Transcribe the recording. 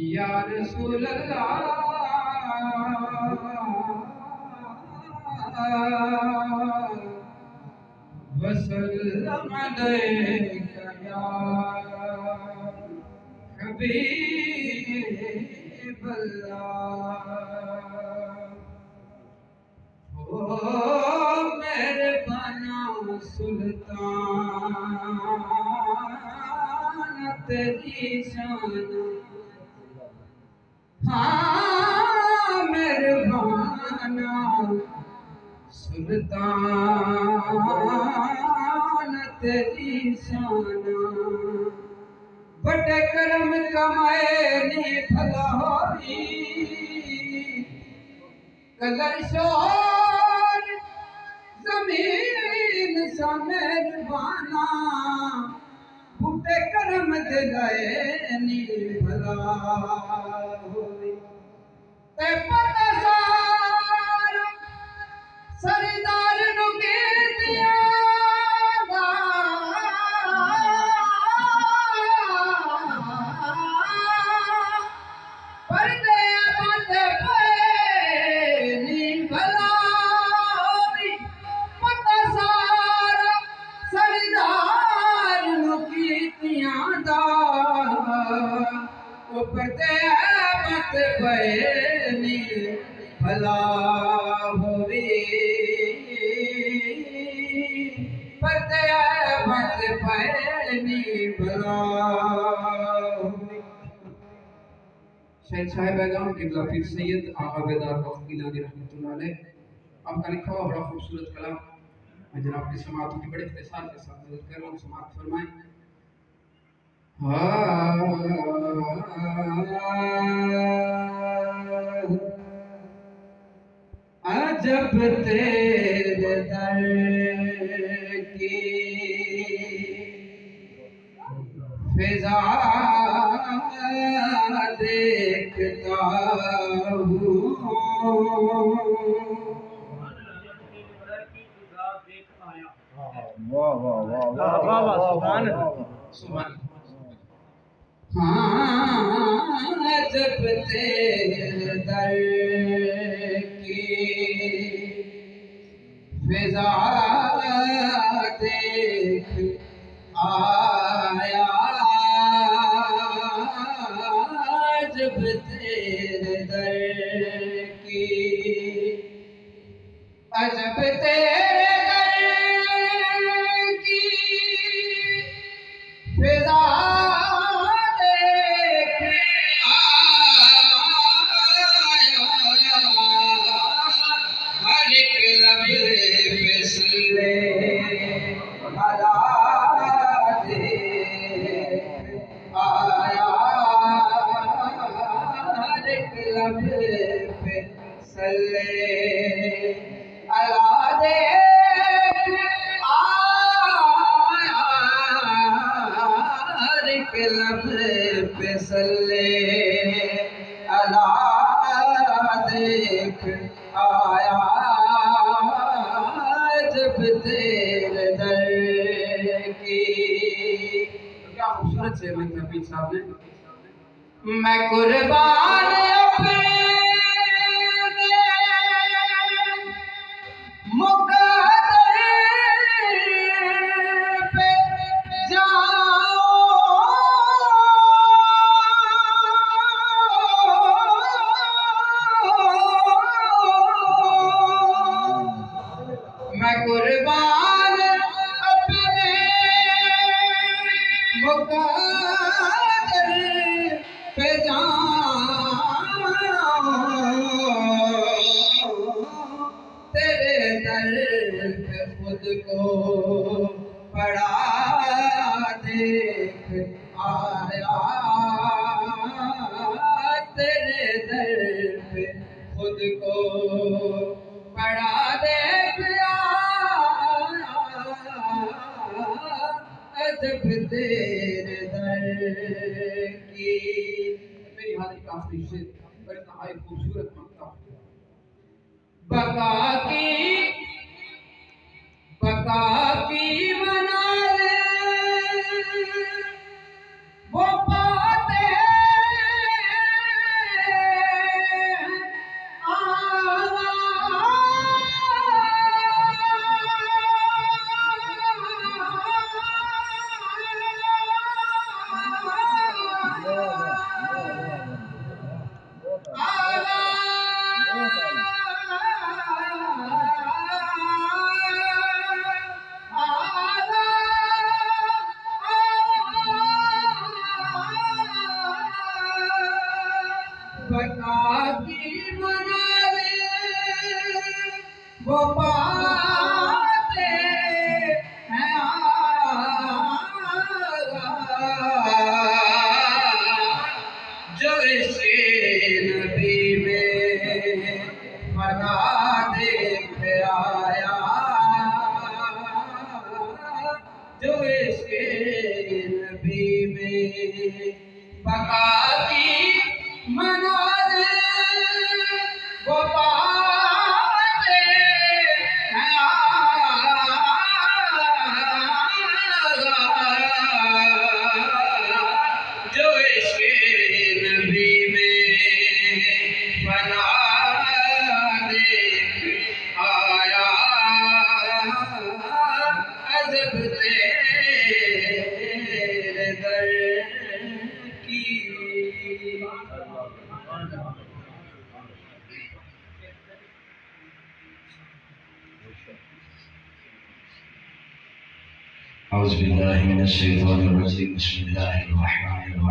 या रसूल अल्लाह वसल्लम अलैका या हबीब अल्लाह। ओ मेरे बना सुल्तान तेरी शान, हाँ मेरे बना सुल्तान तेरी शान। बड़े करम कमाए नी भला होई कलर शोर जमीन सा मेहरबाना। बूटे करम दिलाए नी भला होई ते पता सारा सरदार नु के दिया भला होवे पतया मत पैनी भला। शहद साहिब गांव किबला पीर सैयद आगा बेदार वक्त गिलानी रहमतुल्लाह अलैह, आपका लिखा हुआ बड़ा खूबसूरत कलाम मैं जनाब की समाअत की बड़े इख्तिसार के साथ नज़र कर रहा हूँ, समाअत फरमाएं। अजब तेरे दर की फिजा देखता हूँ। वाह वाह वाह वाह वाह वाह सुभान सुभान। हाँ जब तेरे दर की फिजा देख आया, जब तेरे दर की अजब तेरे दर की फिजा देख आया, हर एक लम्हे पे सल्ले अला देख आया, हर एक लम्हे पे सल्ले अला देख आया, हर एक लम्हे पे सल्ले अला देख आया, जब तेरे दर की। क्या खूबसूरत से मैं कबीर साहब ने, मैं कुर्बान अपने मुकद्दर पे जाऊं, मैं कुर्बान अपने मुकद्दर पे जाऊं, तेरे दर पे खुद को पड़ा देख आया, तेरे दर पे खुद को पड़ा देख आया, अजब तेरे दर की। मेरी हाजिर का आखिरी शेर बड़ी नहायत खूबसूरत मक्ता। बका की मना ले वो पाते हैं जो इसके नबी में फना देख आया, जो इसके नबी में बका की मनाज़िल वो पाते हैं जो इसके नबी में फना देख आया, अजब तेरे दर की। औज़ु बिल्लाहि मिनश शैतानिर रजीम। बिस्मिल्लाहिर रहमानिर रहीम।